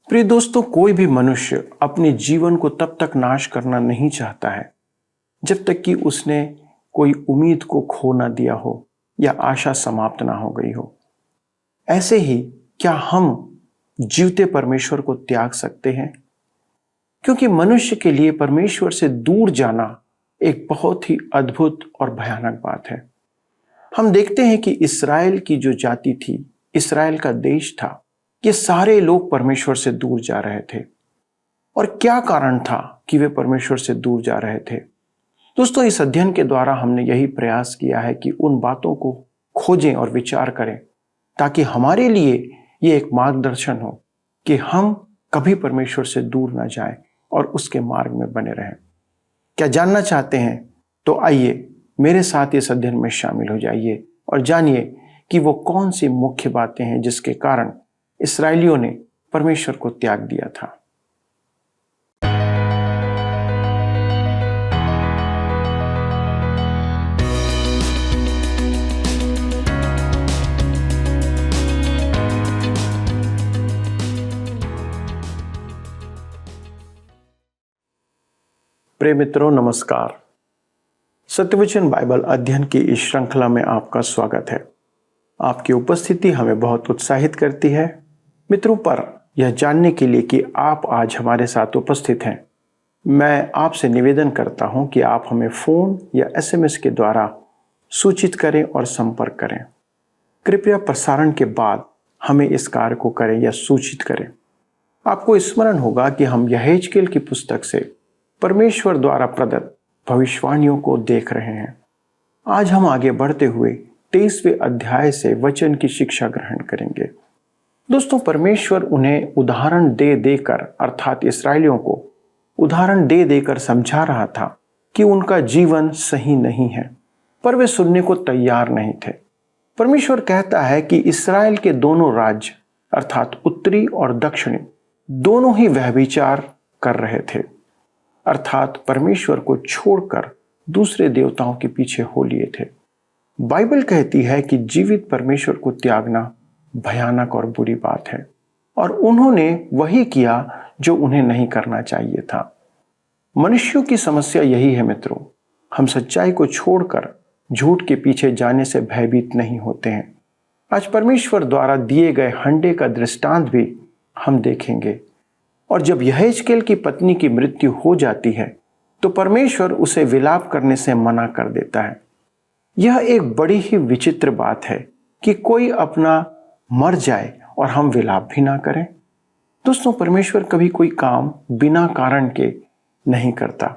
प्रिय दोस्तों, कोई भी मनुष्य अपने जीवन को तब तक नाश करना नहीं चाहता है जब तक कि उसने कोई उम्मीद को खो ना दिया हो या आशा समाप्त ना हो गई हो। ऐसे ही क्या हम जीवते परमेश्वर को त्याग सकते हैं? क्योंकि मनुष्य के लिए परमेश्वर से दूर जाना एक बहुत ही अद्भुत और भयानक बात है। हम देखते हैं कि इस्राएल की जो जाति थी, इस्राएल का देश था, ये सारे लोग परमेश्वर से दूर जा रहे थे। और क्या कारण था कि वे परमेश्वर से दूर जा रहे थे? दोस्तों, इस अध्ययन के द्वारा हमने यही प्रयास किया है कि उन बातों को खोजें और विचार करें ताकि हमारे लिए ये एक मार्गदर्शन हो कि हम कभी परमेश्वर से दूर ना जाएं और उसके मार्ग में बने रहें। क्या जानना चाहते हैं? तो आइए मेरे साथ इस अध्ययन में शामिल हो जाइए और जानिए कि वो कौन सी मुख्य बातें हैं जिसके कारण इस्राएलियों ने परमेश्वर को त्याग दिया था। प्रिय मित्रों, नमस्कार। सत्यवचन बाइबल अध्ययन की इस श्रृंखला में आपका स्वागत है। आपकी उपस्थिति हमें बहुत उत्साहित करती है। मित्रों, पर यह जानने के लिए कि आप आज हमारे साथ उपस्थित हैं, मैं आपसे निवेदन करता हूं कि आप हमें फ़ोन या SMS के द्वारा सूचित करें और संपर्क करें। कृपया प्रसारण के बाद हमें इस कार्य को करें या सूचित करें। आपको स्मरण होगा कि हम यहेजकेल की पुस्तक से परमेश्वर द्वारा प्रदत्त भविष्यवाणियों को देख रहे हैं। आज हम आगे बढ़ते हुए 23वें अध्याय से वचन की शिक्षा ग्रहण करेंगे। दोस्तों, परमेश्वर उन्हें उदाहरण दे देकर, अर्थात इस्राएलियों को उदाहरण दे देकर समझा रहा था कि उनका जीवन सही नहीं है, पर वे सुनने को तैयार नहीं थे। परमेश्वर कहता है कि इस्राएल के दोनों राज्य, अर्थात उत्तरी और दक्षिणी, दोनों ही व्यभिचार कर रहे थे, अर्थात परमेश्वर को छोड़कर दूसरे देवताओं के पीछे हो लिए थे। बाइबल कहती है कि जीवित परमेश्वर को त्यागना भयानक और बुरी बात है, और उन्होंने वही किया जो उन्हें नहीं करना चाहिए था। मनुष्यों की समस्या यही है मित्रों, हम सच्चाई को छोड़कर झूठ के पीछे जाने से भयभीत नहीं होते हैं। आज परमेश्वर द्वारा दिए गए हंडे का दृष्टांत भी हम देखेंगे। और जब यहेजकेल की पत्नी की मृत्यु हो जाती है तो परमेश्वर उसे विलाप करने से मना कर देता है। यह एक बड़ी ही विचित्र बात है कि कोई अपना मर जाए और हम विलाप भी ना करें। दोस्तों, परमेश्वर कभी कोई काम बिना कारण के नहीं करता।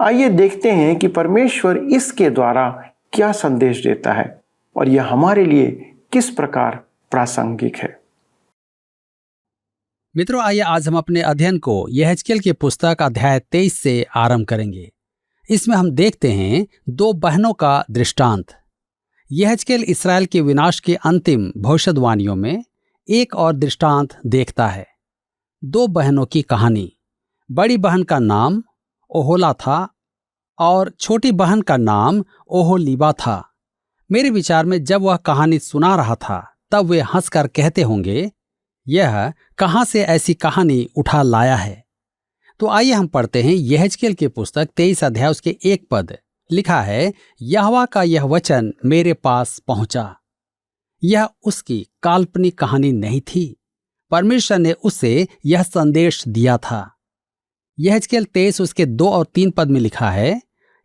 आइए देखते हैं कि परमेश्वर इसके द्वारा क्या संदेश देता है और यह हमारे लिए किस प्रकार प्रासंगिक है। मित्रों, आइए आज हम अपने अध्ययन को यहेजकेल की पुस्तक अध्याय 23 से आरंभ करेंगे। इसमें हम देखते हैं दो बहनों का दृष्टांत। यहेजकेल इस्राएल के विनाश के अंतिम भविष्यवाणियों में एक और दृष्टांत देखता है। दो बहनों की कहानी। बड़ी बहन का नाम ओहोला था और छोटी बहन का नाम ओहोलीबा था। मेरे विचार में जब वह कहानी सुना रहा था तब वे हंसकर कहते होंगे, यह कहां से ऐसी कहानी उठा लाया है। तो आइए हम पढ़ते हैं यहेजकेल की पुस्तक 23 अध्याय उसके 1 पद। लिखा है, यहोवा का यह वचन मेरे पास पहुंचा। यह उसकी काल्पनिक कहानी नहीं थी, परमेश्वर ने उसे यह संदेश दिया था। यहेजकेल 23 उसके 2 और 3 पद में लिखा है,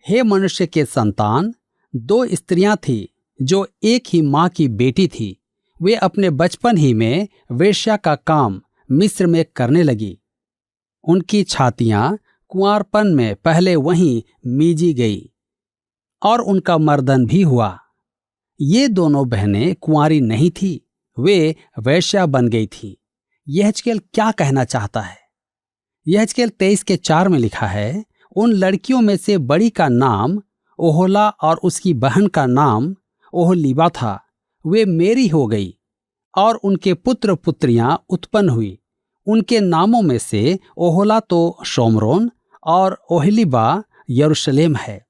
हे मनुष्य के संतान, 2 स्त्रियां थी जो एक ही मां की बेटी थी। वे अपने बचपन ही में वेश्या का काम मिस्र में करने लगी। उनकी छातियां कुंवारपन में पहले वहीं मीजी गई और उनका मर्दन भी हुआ। ये दोनों बहनें कुंवारी नहीं थी, वे वेश्या बन गई थी। यहेजकेल क्या कहना चाहता है? यहेजकेल 23 के 4 में लिखा है, उन लड़कियों में से बड़ी का नाम ओहोला और उसकी बहन का नाम ओहोलीबा था। वे मेरी हो गई और उनके पुत्र पुत्रियां उत्पन्न हुई। उनके नामों में से ओहोला तो शोम्रोन और ओहोलीबा यरूशलेम है।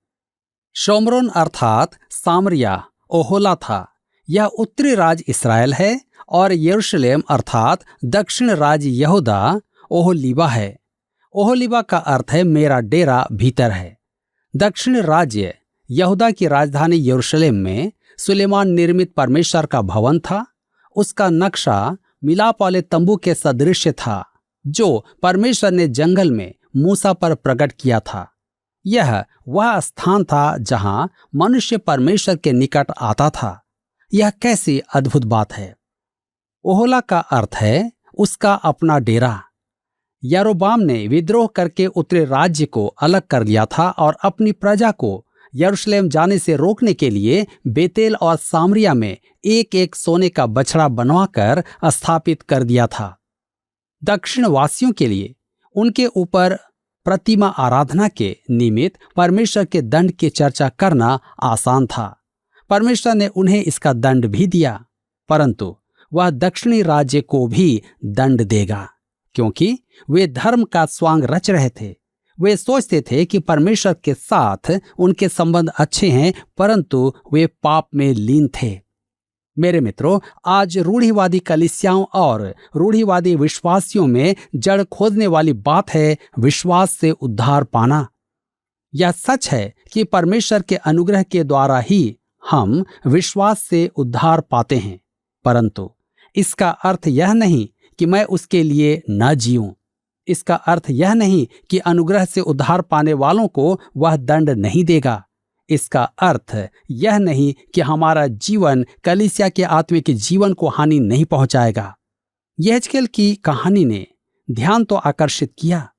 शोम्रोन अर्थात सामरिया ओहोला था। यह उत्तरी राज्य इस्राएल है और यरूशलेम अर्थात दक्षिण राज्य यहूदा ओहोलीबा है। ओहोलीबा का अर्थ है मेरा डेरा भीतर है। दक्षिण राज्य यहूदा की राजधानी यरूशलेम में सुलेमान निर्मित परमेश्वर का भवन था। उसका नक्शा मिलाप वाले तंबू के सदृश था जो परमेश्वर ने जंगल में मूसा पर प्रकट किया था। यह वह स्थान था जहां मनुष्य परमेश्वर के निकट आता था। यह कैसी अद्भुत बात है। ओहोला का अर्थ है उसका अपना डेरा। यारोबाम ने विद्रोह करके उत्तरी राज्य को अलग कर लिया था और अपनी प्रजा को यरूशलेम जाने से रोकने के लिए बेतेल और सामरिया में एक एक सोने का बछड़ा बनवाकर स्थापित कर दिया था। दक्षिण वासियों के लिए उनके ऊपर प्रतिमा आराधना के निमित्त परमेश्वर के दंड की चर्चा करना आसान था। परमेश्वर ने उन्हें इसका दंड भी दिया, परंतु वह दक्षिणी राज्य को भी दंड देगा, क्योंकि वे धर्म का स्वांग रच रहे थे। वे सोचते थे कि परमेश्वर के साथ उनके संबंध अच्छे हैं, परंतु वे पाप में लीन थे। मेरे मित्रों, आज रूढ़िवादी कलीसियाओं और रूढ़िवादी विश्वासियों में जड़ खोदने वाली बात है विश्वास से उद्धार पाना। यह सच है कि परमेश्वर के अनुग्रह के द्वारा ही हम विश्वास से उद्धार पाते हैं, परंतु इसका अर्थ यह नहीं कि मैं उसके लिए न जीऊं। इसका अर्थ यह नहीं कि अनुग्रह से उद्धार पाने वालों को वह दंड नहीं देगा। इसका अर्थ यह नहीं कि हमारा जीवन कलीसिया के आत्मिक जीवन को हानि नहीं पहुंचाएगा। यहेजकेल की कहानी ने ध्यान तो आकर्षित किया।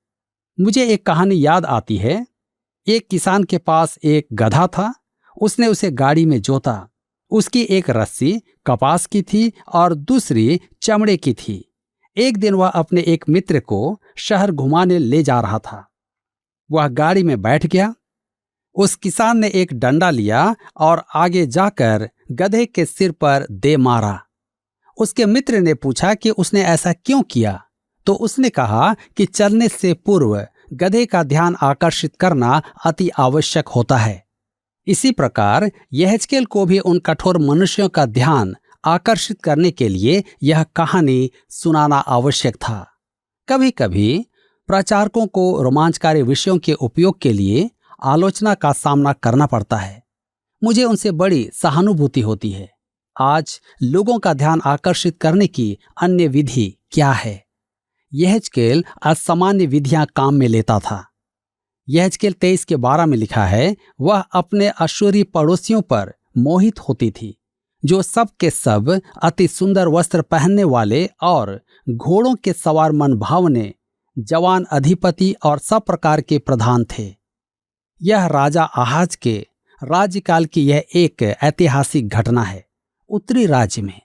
मुझे एक कहानी याद आती है। एक किसान के पास एक गधा था। उसने उसे गाड़ी में जोता। उसकी एक रस्सी कपास की थी और दूसरी चमड़े की थी। एक दिन वह अपने एक मित्र को शहर घुमाने ले जा रहा था। वह गाड़ी में बैठ गया। उस किसान ने एक डंडा लिया और आगे जाकर गधे के सिर पर दे मारा। उसके मित्र ने पूछा कि उसने ऐसा क्यों किया, तो उसने कहा कि चलने से पूर्व गधे का ध्यान आकर्षित करना अति आवश्यक होता है। इसी प्रकार यहेजकेल को भी उन कठोर मनुष्यों का ध्यान आकर्षित करने के लिए यह कहानी सुनाना आवश्यक था। कभी कभी प्रचारकों को रोमांचकारी विषयों के उपयोग के लिए आलोचना का सामना करना पड़ता है। मुझे उनसे बड़ी सहानुभूति होती है। आज लोगों का ध्यान आकर्षित करने की अन्य विधि क्या है? यहेजकेल असामान्य विधियां काम में लेता था। यहेजकेल 23:12 में लिखा है, वह अपने अश्शूरी पड़ोसियों पर मोहित होती थी, जो सब के सब अति सुंदर वस्त्र पहनने वाले और घोड़ों के सवार मनभावने जवान अधिपति और सब प्रकार के प्रधान थे। यह राजा आहाज के राज्यकाल की यह एक ऐतिहासिक घटना है। उत्तरी राज्य में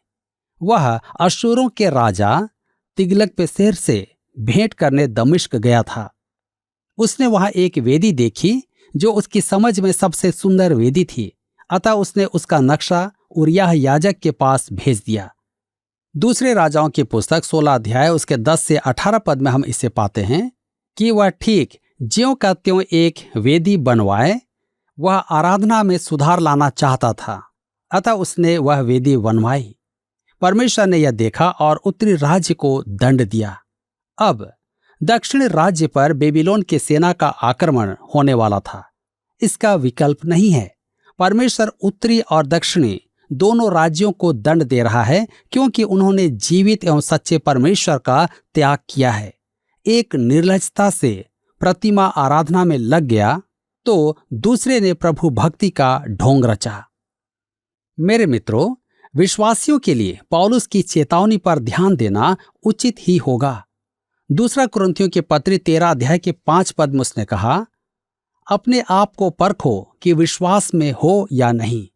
वह अश्शूरों के राजा तिग्लत-पिलेसेर से भेंट करने दमिश्क गया था। उसने वहां एक वेदी देखी जो उसकी समझ में सबसे सुंदर वेदी थी, अतः उसने उसका नक्शा उरिय्याह याजक के पास भेज दिया। दूसरे राजाओं की पुस्तक 16 अध्याय उसके 10 से 18 पद में हम इसे पाते हैं कि वह ठीक ज्यों का त्यों एक वेदी बनवाए। वह आराधना में सुधार लाना चाहता था, अतः उसने वह वेदी बनवाई। परमेश्वर ने यह देखा और उत्तरी राज्य को दंड दिया। अब दक्षिण राज्य पर बेबीलोन की सेना का आक्रमण होने वाला था। इसका विकल्प नहीं है। परमेश्वर उत्तरी और दक्षिणी दोनों राज्यों को दंड दे रहा है, क्योंकि उन्होंने जीवित एवं सच्चे परमेश्वर का त्याग किया है। एक निर्लजता से प्रतिमा आराधना में लग गया तो दूसरे ने प्रभु भक्ति का ढोंग रचा। मेरे मित्रों, विश्वासियों के लिए पौलुस की चेतावनी पर ध्यान देना उचित ही होगा। दूसरा कुरिन्थियों के पत्री 13 अध्याय के 5 पद में उसने कहा, अपने आप को परखो कि विश्वास में हो या नहीं।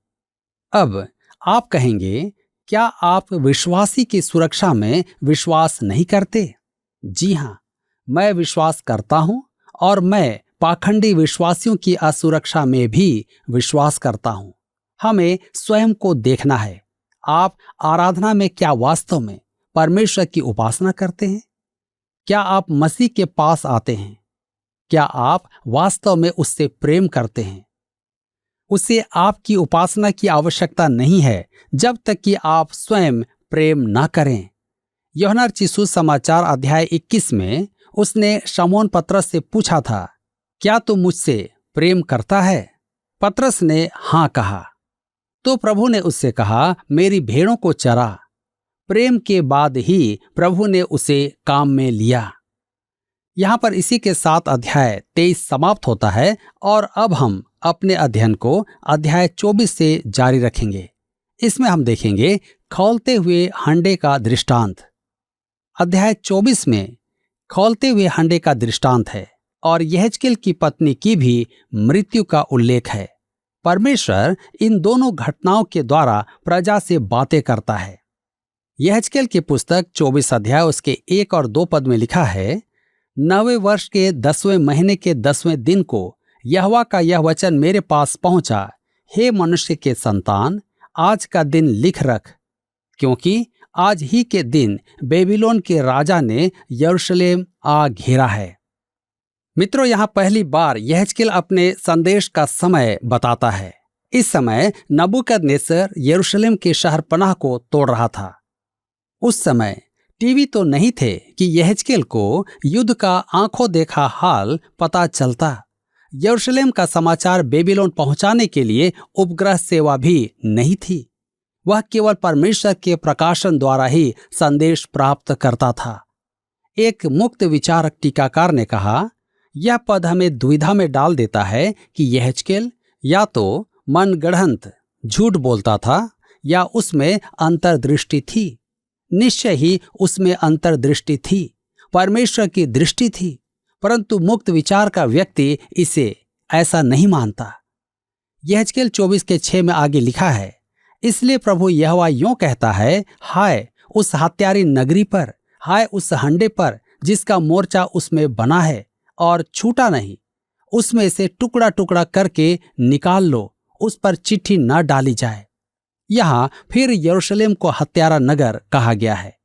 अब आप कहेंगे, क्या आप विश्वासी की सुरक्षा में विश्वास नहीं करते? जी हां, मैं विश्वास करता हूं और मैं पाखंडी विश्वासियों की असुरक्षा में भी विश्वास करता हूं। हमें स्वयं को देखना है। आप आराधना में क्या वास्तव में परमेश्वर की उपासना करते हैं? क्या आप मसीह के पास आते हैं? क्या आप वास्तव में उससे प्रेम करते हैं? उसे आपकी उपासना की आवश्यकता नहीं है जब तक कि आप स्वयं प्रेम न करें। यूहन्ना रचित सुसमाचार अध्याय 21 में उसने शमौन पतरस से पूछा था, क्या तू मुझसे प्रेम करता है? पतरस ने हाँ कहा। तो प्रभु ने उससे कहा, मेरी भेड़ों को चरा। प्रेम के बाद ही प्रभु ने उसे काम में लिया। यहां पर इसी के साथ अध्याय 23 समाप्त होता है और अब हम अपने अध्ययन को अध्याय 24 से जारी रखेंगे। इसमें हम देखेंगे खौलते हुए हंडे का दृष्टांत। अध्याय 24 में खौलते हुए हंडे का दृष्टांत है और यहेजकेल की पत्नी की भी मृत्यु का उल्लेख है। परमेश्वर इन दोनों घटनाओं के द्वारा प्रजा से बातें करता है। यहेजकेल की पुस्तक 24 अध्याय उसके 1 और 2 पद में लिखा है, 9वें वर्ष के 10वें महीने के 10वें दिन को यहोवा का यह वचन मेरे पास पहुंचा, हे मनुष्य के संतान, आज का दिन लिख रख, क्योंकि आज ही के दिन बेबीलोन के राजा ने यरूशलेम आ घेरा है। मित्रों, यहां पहली बार यहेजकेल अपने संदेश का समय बताता है। इस समय नबूकदनेस्सर यरूशलेम के शहरपनाह को तोड़ रहा था। उस समय टीवी तो नहीं थे कि यहेजकेल को युद्ध का आंखों देखा हाल पता चलता। यरूशलेम का समाचार बेबीलोन पहुंचाने के लिए उपग्रह सेवा भी नहीं थी। वह केवल परमेश्वर के प्रकाशन द्वारा ही संदेश प्राप्त करता था। एक मुक्त विचारक टीकाकार ने कहा, यह पद हमें दुविधा में डाल देता है कि यहेजकेल या तो मनगढ़ंत झूठ बोलता था या उसमें अंतर्दृष्टि थी। निश्चय ही उसमें अंतर्दृष्टि थी, परमेश्वर की दृष्टि थी, परंतु मुक्त विचार का व्यक्ति इसे ऐसा नहीं मानता। यहेजकेल 24 के 6 में आगे लिखा है, इसलिए प्रभु यहोवा यूं कहता है, हाय उस हत्यारी नगरी पर, हाय उस हंडे पर जिसका मोर्चा उसमें बना है और छूटा नहीं, उसमें से टुकड़ा टुकड़ा करके निकाल लो, उस पर चिट्ठी न डाली जाए। यहां फिर यरूशलेम को हत्यारा नगर कहा गया है।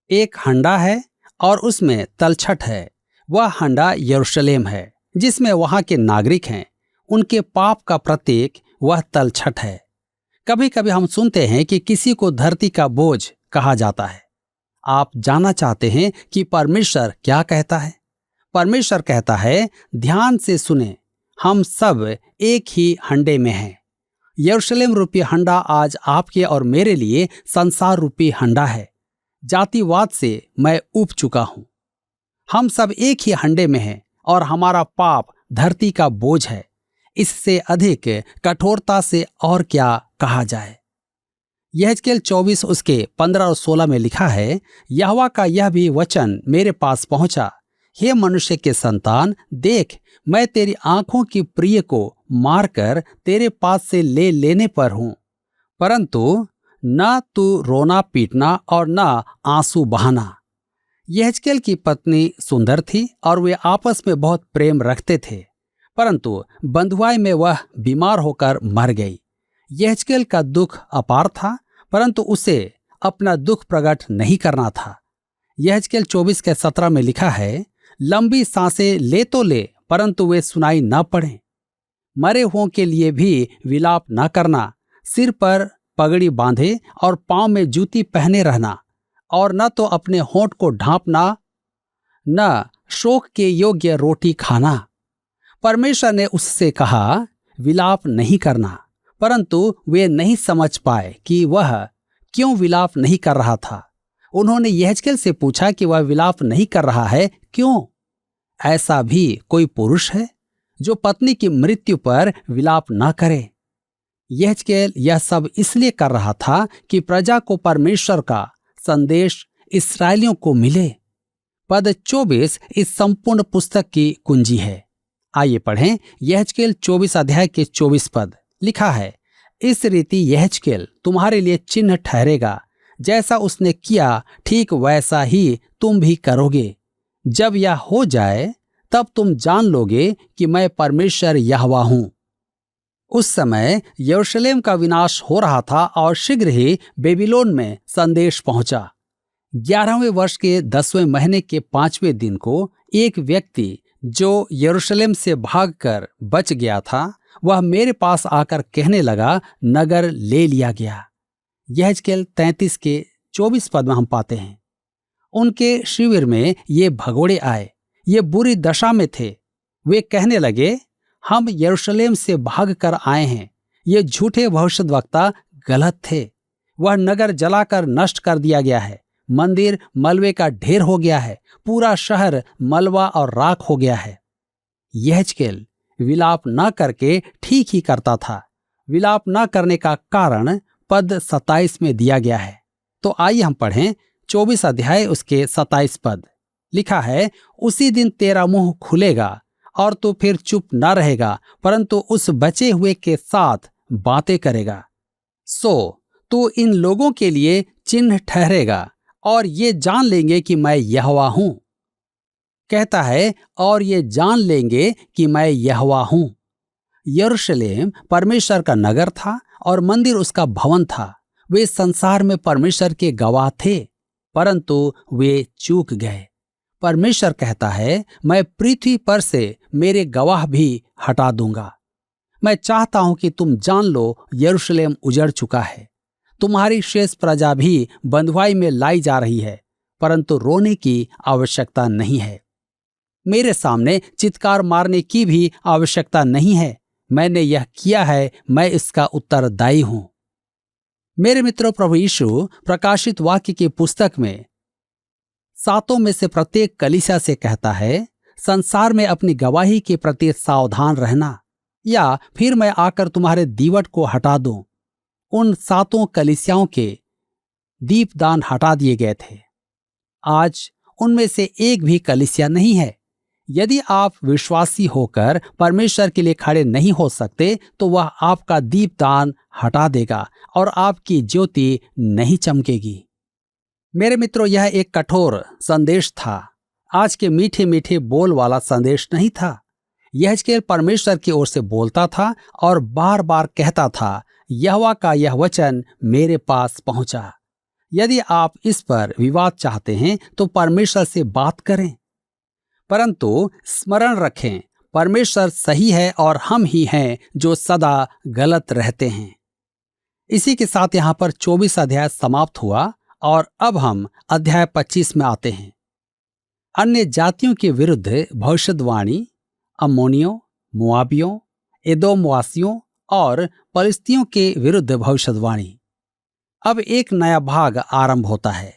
एक हंडा है और उसमें तलछट है। वह हंडा यरूशलेम है जिसमें वहां के नागरिक हैं। उनके पाप का प्रतीक वह तलछट है। कभी कभी हम सुनते हैं कि किसी को धरती का बोझ कहा जाता है। आप जानना चाहते हैं कि परमेश्वर क्या कहता है? परमेश्वर कहता है, ध्यान से सुने, हम सब एक ही हंडे में हैं। यरूशलेम रूपी हंडा आज आपके और मेरे लिए संसार रूपी हंडा है। जातिवाद से मैं ऊब चुका हूं। हम सब एक ही हंडे में हैं और हमारा पाप धरती का बोझ है। इससे अधिक कठोरता से और क्या कहा जाए। यहेजकेल 24 उसके 15 और 16 में लिखा है, यहोवा का यह भी वचन मेरे पास पहुंचा, हे मनुष्य के संतान, देख मैं तेरी आंखों की प्रिय को मारकर तेरे पास से ले लेने पर हूं, परंतु न तू रोना पीटना और न आंसू बहाना। यहेजकेल की पत्नी सुंदर थी और वे आपस में बहुत प्रेम रखते थे, परंतु बंधुआई में वह बीमार होकर मर गई। यहेजकेल का दुख अपार था, परंतु उसे अपना दुख प्रकट नहीं करना था। यहेजकेल 24 के 17 में लिखा है, लंबी सांसें ले तो ले, परंतु वे सुनाई न पड़े। मरे हुओं के लिए भी विलाप न करना, सिर पर पगड़ी बांधे और पांव में जूती पहने रहना, और न तो अपने होंठ को ढांपना, न शोक के योग्य रोटी खाना। परमेश्वर ने उससे कहा, विलाप नहीं करना, परंतु वे नहीं समझ पाए कि वह क्यों विलाप नहीं कर रहा था। उन्होंने यहेजकेल से पूछा कि वह विलाप नहीं कर रहा है, क्यों? ऐसा भी कोई पुरुष है जो पत्नी की मृत्यु पर विलाप न करे? यहेजकेल यह सब इसलिए कर रहा था कि प्रजा को परमेश्वर का संदेश इस्राएलियों को मिले। पद 24 इस संपूर्ण पुस्तक की कुंजी है। आइए पढ़ें यहेजकेल 24 अध्याय के 24 पद। लिखा है, इस रीति यहेजकेल तुम्हारे लिए चिन्ह ठहरेगा, जैसा उसने किया ठीक वैसा ही तुम भी करोगे। जब यह हो जाए तब तुम जान लोगे कि मैं परमेश्वर यहोवा हूं। उस समय यरूशलेम का विनाश हो रहा था और शीघ्र ही बेबीलोन में संदेश पहुंचा। 11वें वर्ष के 10वें महीने के 5वें दिन को एक व्यक्ति जो यरूशलेम से भागकर बच गया था, वह मेरे पास आकर कहने लगा, नगर ले लिया गया। यहेजकेल 33 के 24 पद में हम पाते हैं, उनके शिविर में ये भगोड़े आए, ये बुरी दशा में थे। वे कहने लगे, हम यरूशलेम से भाग कर आए हैं। ये झूठे भविष्यद्वक्ता गलत थे। वह नगर जलाकर नष्ट कर दिया गया है, मंदिर मलबे का ढेर हो गया है, पूरा शहर मलबा और राख हो गया है। यहेजकेल विलाप न करके ठीक ही करता था। विलाप न करने का कारण पद 27 में दिया गया है। तो आइए हम पढ़ें 24 अध्याय उसके 27 पद। लिखा है, उसी दिन तेरा मुंह खुलेगा और तू फिर चुप न रहेगा, परंतु उस बचे हुए के साथ बातें करेगा। सो तू इन लोगों के लिए चिन्ह ठहरेगा और ये जान लेंगे कि मैं यहोवा हूं। कहता है, और ये जान लेंगे कि मैं यहोवा हूं। यरूशलेम परमेश्वर का नगर था और मंदिर उसका भवन था। वे संसार में परमेश्वर के गवाह थे, परंतु वे चूक गए। परमेश्वर कहता है, मैं पृथ्वी पर से मेरे गवाह भी हटा दूंगा। मैं चाहता हूं कि तुम जान लो, यरूशलेम उजड़ चुका है। तुम्हारी शेष प्रजा भी बंधुआई में लाई जा रही है, परंतु रोने की आवश्यकता नहीं है। मेरे सामने चित्कार मारने की भी आवश्यकता नहीं है। मैंने यह किया है, मैं इसका उत्तरदायी हूं। मेरे मित्रों, प्रभु यीशु प्रकाशित वाक्य की पुस्तक में 7 में से प्रत्येक कलीसिया से कहता है, संसार में अपनी गवाही के प्रति सावधान रहना, या फिर मैं आकर तुम्हारे दीवट को हटा दूं। उन 7 कलीसियाओं के दीपदान हटा दिए गए थे। आज उनमें से एक भी कलीसिया नहीं है। यदि आप विश्वासी होकर परमेश्वर के लिए खड़े नहीं हो सकते, तो वह आपका दीपदान हटा देगा और आपकी ज्योति नहीं चमकेगी। मेरे मित्रों, यह एक कठोर संदेश था। आज के मीठे मीठे बोल वाला संदेश नहीं था। यहेजकेल परमेश्वर की ओर से बोलता था और बार बार कहता था, यहोवा का यह वचन मेरे पास पहुंचा। यदि आप इस पर विवाद चाहते हैं तो परमेश्वर से बात करें, परंतु स्मरण रखें, परमेश्वर सही है और हम ही हैं जो सदा गलत रहते हैं। इसी के साथ यहाँ पर 24 अध्याय समाप्त हुआ और अब हम अध्याय 25 में आते हैं। अन्य जातियों के विरुद्ध भविष्यवाणी, अम्मोनियों, मोआबियों, एदोमवासियों और पलिस्तियों के विरुद्ध भविष्यवाणी। अब एक नया भाग आरंभ होता है।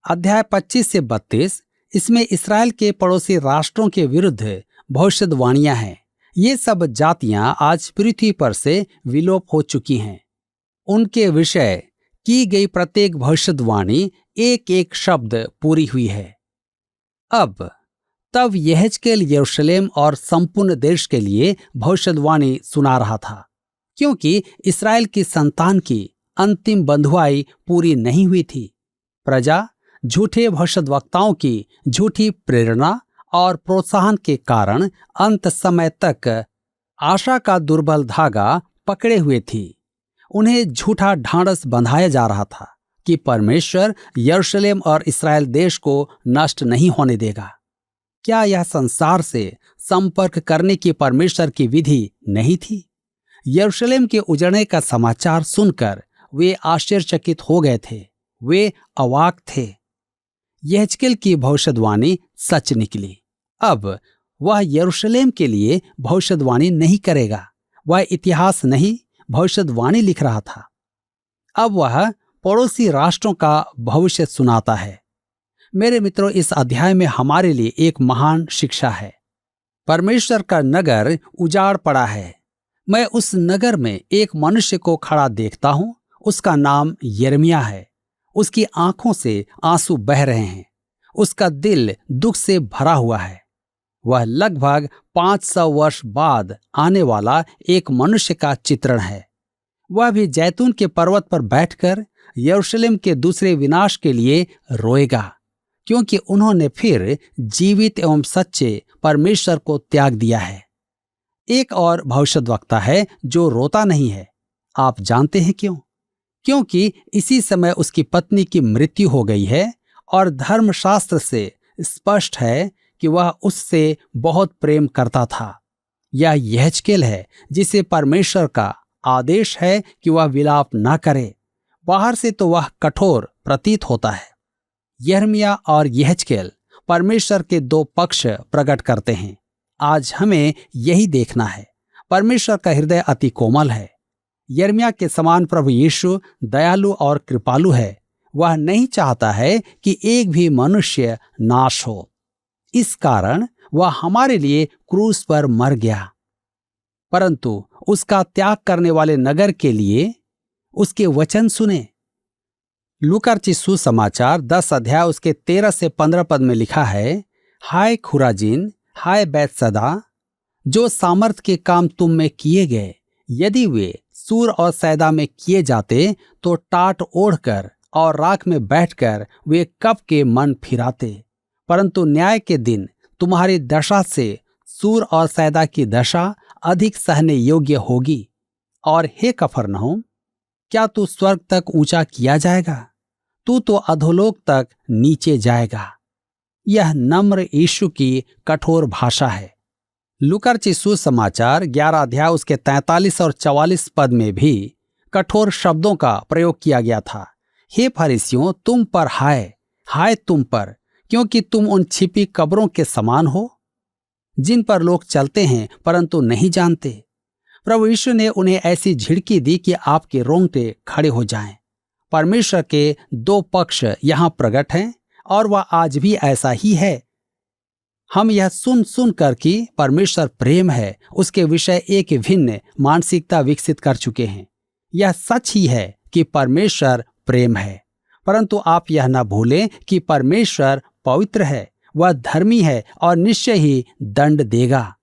अध्याय 25 से 32, इसमें इस्राएल के पड़ोसी राष्ट्रों के विरुद्ध भविष्यवाणियां हैं। ये सब जातियां आज पृथ्वी पर से विलोप हो चुकी हैं। उनके विषय की गई प्रत्येक भविष्यवाणी एक एक शब्द पूरी हुई है। अब तब यहेजकेल यरूशलेम और संपूर्ण देश के लिए भविष्यवाणी सुना रहा था, क्योंकि इस्राएल की संतान की अंतिम बंधुआई पूरी नहीं हुई थी। प्रजा झूठे भविष्यद्वक्ताओं की झूठी प्रेरणा और प्रोत्साहन के कारण अंत समय तक आशा का दुर्बल धागा पकड़े हुए थी। उन्हें झूठा ढांढस बंधाया जा रहा था कि परमेश्वर यरूशलेम और इस्राएल देश को नष्ट नहीं होने देगा। क्या यह संसार से संपर्क करने की परमेश्वर की विधि नहीं थी? यरूशलेम के उजड़ने का समाचार सुनकर वे आश्चर्यचकित हो गए थे। वे अवाक थे। यहेजकेल की भविष्यवाणी सच निकली। अब वह यरूशलेम के लिए भविष्यवाणी नहीं करेगा। वह इतिहास नहीं, भविष्यवाणी लिख रहा था। अब वह पड़ोसी राष्ट्रों का भविष्य सुनाता है। मेरे मित्रों, इस अध्याय में हमारे लिए एक महान शिक्षा है। परमेश्वर का नगर उजाड़ पड़ा है। मैं उस नगर में एक मनुष्य को खड़ा देखता हूं। उसका नाम यिर्मयाह है। उसकी आंखों से आंसू बह रहे हैं। उसका दिल दुख से भरा हुआ है। वह लगभग 500 वर्ष बाद आने वाला एक मनुष्य का चित्रण है। वह भी जैतून के पर्वत पर बैठकर यरूशलेम के दूसरे विनाश के लिए रोएगा, क्योंकि उन्होंने फिर जीवित एवं सच्चे परमेश्वर को त्याग दिया है। एक और भविष्यद्वक्ता है जो रोता नहीं है। आप जानते हैं क्यों? क्योंकि इसी समय उसकी पत्नी की मृत्यु हो गई है और धर्मशास्त्र से स्पष्ट है कि वह उससे बहुत प्रेम करता था। यह यहेजकेल है जिसे परमेश्वर का आदेश है कि वह विलाप न करे। बाहर से तो वह कठोर प्रतीत होता है। यिर्मयाह और यहेजकेल परमेश्वर के दो पक्ष प्रकट करते हैं। आज हमें यही देखना है। परमेश्वर का हृदय अति कोमल है। यिर्मयाह के समान प्रभु यीशु दयालु और कृपालु है। वह नहीं चाहता है कि एक भी मनुष्य नाश हो। इस कारण वह हमारे लिए क्रूस पर मर गया, परंतु उसका त्याग करने वाले नगर के लिए उसके वचन सुने। लूका रचित सुसमाचार 10 अध्याय उसके 13 से 15 पद में लिखा है, हाय खुराजीन, हाय बैतसैदा, जो सामर्थ के काम तुम में किए गए, यदि वे सूर और सैदा में किए जाते तो टाट ओढ़कर और राख में बैठकर वे कब के मन फिराते। परंतु न्याय के दिन तुम्हारी दशा से सूर और सैदा की दशा अधिक सहने योग्य होगी। और हे कफरनहूम, क्या तू स्वर्ग तक ऊंचा किया जाएगा? तू तो अधोलोक तक नीचे जाएगा। यह नम्र यीशु की कठोर भाषा है। लूका रचित सुसमाचार 11 अध्याय उसके 43 और 44 पद में भी कठोर शब्दों का प्रयोग किया गया था। हे फरीसियों, तुम पर हाय, हाय तुम पर, क्योंकि तुम उन छिपी कब्रों के समान हो, जिन पर लोग चलते हैं परंतु नहीं जानते। प्रभु यीशु ने उन्हें ऐसी झिड़की दी कि आपके रोंगटे खड़े हो जाएं। परमेश्वर के दो पक्ष यहां प्रकट हैं और वह आज भी ऐसा ही है। हम यह सुन सुन कर कि परमेश्वर प्रेम है, उसके विषय एक भिन्न मानसिकता विकसित कर चुके हैं। यह सच ही है कि परमेश्वर प्रेम है, परंतु आप यह न भूलें कि परमेश्वर पवित्र है, वह धर्मी है और निश्चय ही दंड देगा।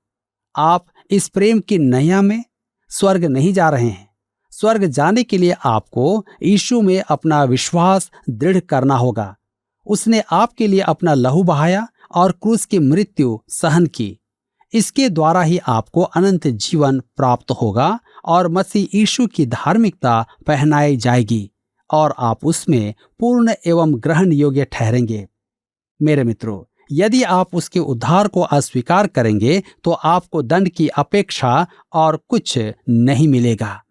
आप इस प्रेम की नैया में स्वर्ग नहीं जा रहे हैं। स्वर्ग जाने के लिए आपको यीशु में अपना विश्वास दृढ़ करना होगा। उसने आपके लिए अपना लहू बहाया और क्रूस की मृत्यु सहन की। इसके द्वारा ही आपको अनंत जीवन प्राप्त होगा और मसीह यीशु की धार्मिकता पहनाई जाएगी और आप उसमें पूर्ण एवं ग्रहण योग्य ठहरेंगे। मेरे मित्रों, यदि आप उसके उद्धार को अस्वीकार करेंगे तो आपको दंड की अपेक्षा और कुछ नहीं मिलेगा।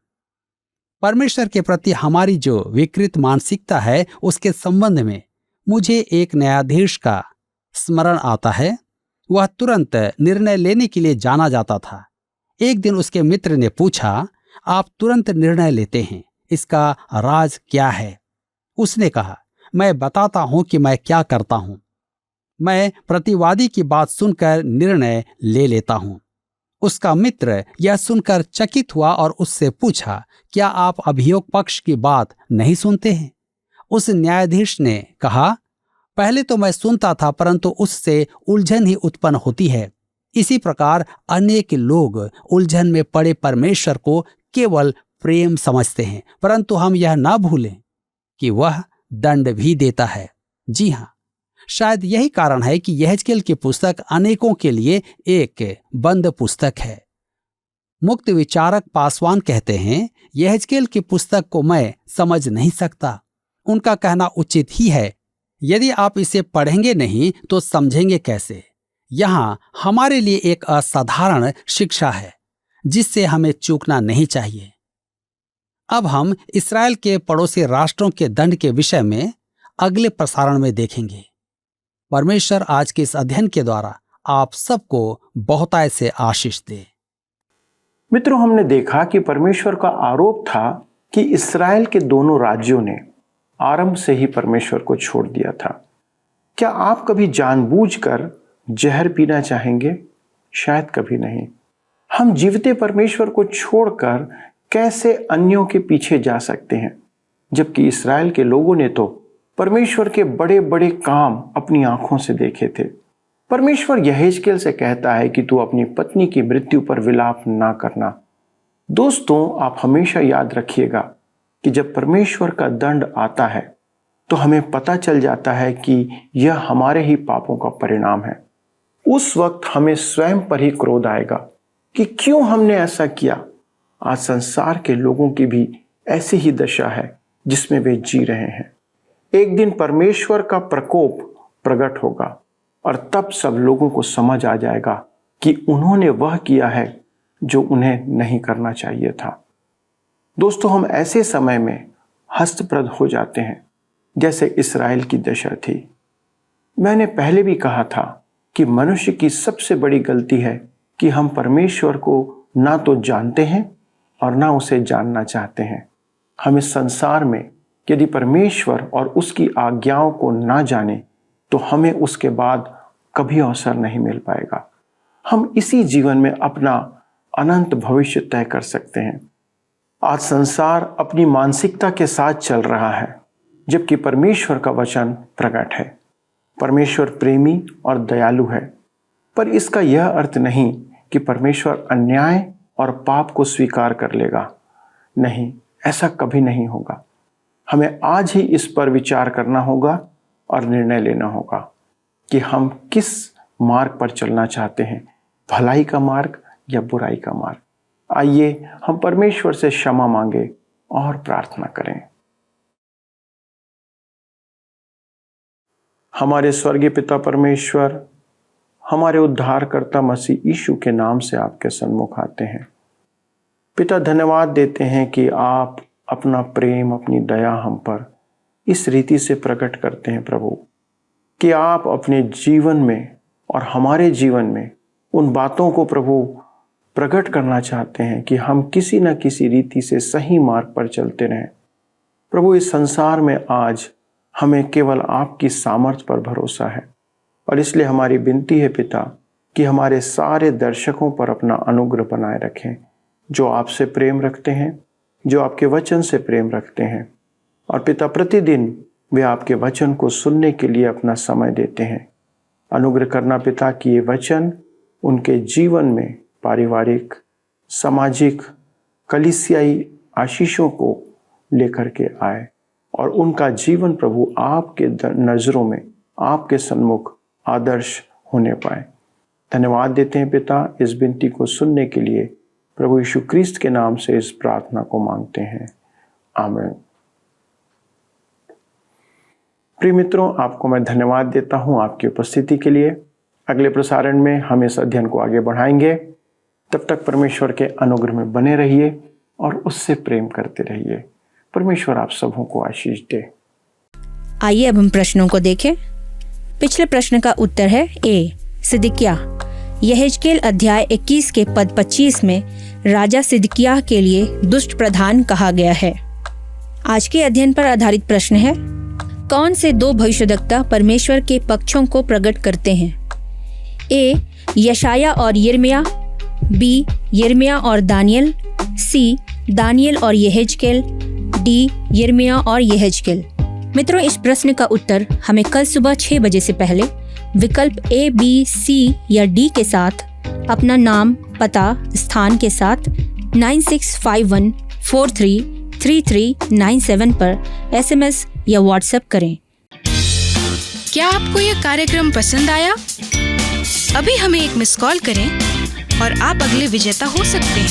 परमेश्वर के प्रति हमारी जो विकृत मानसिकता है, उसके संबंध में मुझे एक न्यायाधीश का स्मरण आता है। वह तुरंत निर्णय लेने के लिए जाना जाता था। एक दिन उसके मित्र ने पूछा, आप तुरंत निर्णय लेते हैं, इसका राज क्या है? उसने कहा, मैं बताता हूं कि मैं क्या करता हूं। मैं प्रतिवादी की बात सुनकर निर्णय ले लेता हूं। उसका मित्र यह सुनकर चकित हुआ और उससे पूछा, क्या आप अभियोग पक्ष की बात नहीं सुनते हैं? उस न्यायाधीश ने कहा, पहले तो मैं सुनता था, परंतु उससे उलझन ही उत्पन्न होती है। इसी प्रकार अनेक लोग उलझन में पड़े परमेश्वर को केवल प्रेम समझते हैं, परंतु हम यह ना भूलें कि वह दंड भी देता है। जी हाँ, शायद यही कारण है कि यहेजकेल की पुस्तक अनेकों के लिए एक बंद पुस्तक है। मुक्त विचारक पासवान कहते हैं, यहेजकेल की पुस्तक को मैं समझ नहीं सकता। उनका कहना उचित ही है। यदि आप इसे पढ़ेंगे नहीं तो समझेंगे कैसे? यहाँ हमारे लिए एक असाधारण शिक्षा है जिससे हमें चूकना नहीं चाहिए। अब हम इस्राएल के पड़ोसी राष्ट्रों के दंड के विषय में अगले प्रसारण में देखेंगे। परमेश्वर आज के इस अध्ययन के द्वारा आप सबको बहुतायत से आशीष दे। मित्रों, हमने देखा कि परमेश्वर का आरोप था कि इस्राएल के दोनों राज्यों ने आरंभ से ही परमेश्वर को छोड़ दिया था। क्या आप कभी जानबूझकर जहर पीना चाहेंगे? शायद कभी नहीं। हम जीवते परमेश्वर को छोड़कर कैसे अन्यों के पीछे जा सकते हैं, जबकि इस्राएल के लोगों ने तो परमेश्वर के बड़े बड़े काम अपनी आंखों से देखे थे। परमेश्वर यहेजकेल से कहता है कि तू अपनी पत्नी की मृत्यु पर विलाप ना करना। दोस्तों, आप हमेशा याद रखिएगा कि जब परमेश्वर का दंड आता है तो हमें पता चल जाता है कि यह हमारे ही पापों का परिणाम है। उस वक्त हमें स्वयं पर ही क्रोध आएगा कि क्यों हमने ऐसा किया। आज संसार के लोगों की भी ऐसी ही दशा है जिसमें वे जी रहे हैं। एक दिन परमेश्वर का प्रकोप प्रकट होगा और तब सब लोगों को समझ आ जाएगा कि उन्होंने वह किया है जो उन्हें नहीं करना चाहिए था। दोस्तों, हम ऐसे समय में हस्तप्रद हो जाते हैं जैसे इस्राएल की दशा थी। मैंने पहले भी कहा था कि मनुष्य की सबसे बड़ी गलती है कि हम परमेश्वर को ना तो जानते हैं और ना उसे जानना चाहते हैं। हम इस संसार में यदि परमेश्वर और उसकी आज्ञाओं को ना जाने तो हमें उसके बाद कभी अवसर नहीं मिल पाएगा। हम इसी जीवन में अपना अनंत भविष्य तय कर सकते हैं। आज संसार अपनी मानसिकता के साथ चल रहा है, जबकि परमेश्वर का वचन प्रकट है। परमेश्वर प्रेमी और दयालु है, पर इसका यह अर्थ नहीं कि परमेश्वर अन्याय और पाप को स्वीकार कर लेगा। नहीं, ऐसा कभी नहीं होगा। हमें आज ही इस पर विचार करना होगा और निर्णय लेना होगा कि हम किस मार्ग पर चलना चाहते हैं, भलाई का मार्ग या बुराई का मार्ग। आइए हम परमेश्वर से क्षमा मांगे और प्रार्थना करें। हमारे स्वर्गीय पिता परमेश्वर, हमारे उद्धारकर्ता मसीह यीशु के नाम से आपके सन्मुख आते हैं। पिता, धन्यवाद देते हैं कि आप अपना प्रेम, अपनी दया हम पर इस रीति से प्रकट करते हैं प्रभु, कि आप अपने जीवन में और हमारे जीवन में उन बातों को प्रभु प्रकट करना चाहते हैं कि हम किसी न किसी रीति से सही मार्ग पर चलते रहें। प्रभु, इस संसार में आज हमें केवल आपकी सामर्थ्य पर भरोसा है, और इसलिए हमारी विनती है पिता कि हमारे सारे दर्शकों पर अपना अनुग्रह बनाए रखें, जो आपसे प्रेम रखते हैं, जो आपके वचन से प्रेम रखते हैं। और पिता, प्रतिदिन वे आपके वचन को सुनने के लिए अपना समय देते हैं। अनुग्रह करना पिता कि ये वचन उनके जीवन में पारिवारिक, सामाजिक, कलीसियाई आशीषों को लेकर के आए, और उनका जीवन प्रभु आपके नज़रों में, आपके सन्मुख आदर्श होने पाए। धन्यवाद देते हैं पिता, इस विनती को सुनने के लिए प्रभु यीशु क्रिस्त के नाम से इस प्रार्थना को मांगते हैं, आमीन। प्रिय मित्रों, आपको मैं धन्यवाद देता हूं आपकी उपस्थिति के लिए। अगले प्रसारण में हम इस अध्ययन को आगे बढ़ाएंगे। तब तक परमेश्वर के अनुग्रह में बने रहिए और उससे प्रेम करते रहिए। परमेश्वर आप सबों को आशीष दे। आइए अब हम प्रश्नों को देखें। पिछले प्रश्न का उत्तर है ए, सिदकिय्याह। यहेजकेल अध्याय 21 के पद 25 में राजा सिदकिय्याह के लिए दुष्ट प्रधान कहा गया है। आज के अध्ययन पर आधारित प्रश्न है, कौन से दो भविष्यद्वक्ता परमेश्वर के पक्षों को प्रकट करते हैं? ए, यशाया और यिर्मयाह, बी, यिर्मयाह और दानियल, सी, दानियल और यहेजकेल, डी, यिर्मयाह और यहेजकेल। मित्रों, इस प्रश्न का उत्तर हमें कल सुबह 6 बजे से पहले विकल्प ए, बी, सी या डी के साथ अपना नाम, पता, स्थान के साथ 9651433397 पर SMS या व्हाट्सएप करें। क्या आपको यह कार्यक्रम पसंद आया? अभी हमें एक मिस कॉल करें और आप अगले विजेता हो सकते हैं।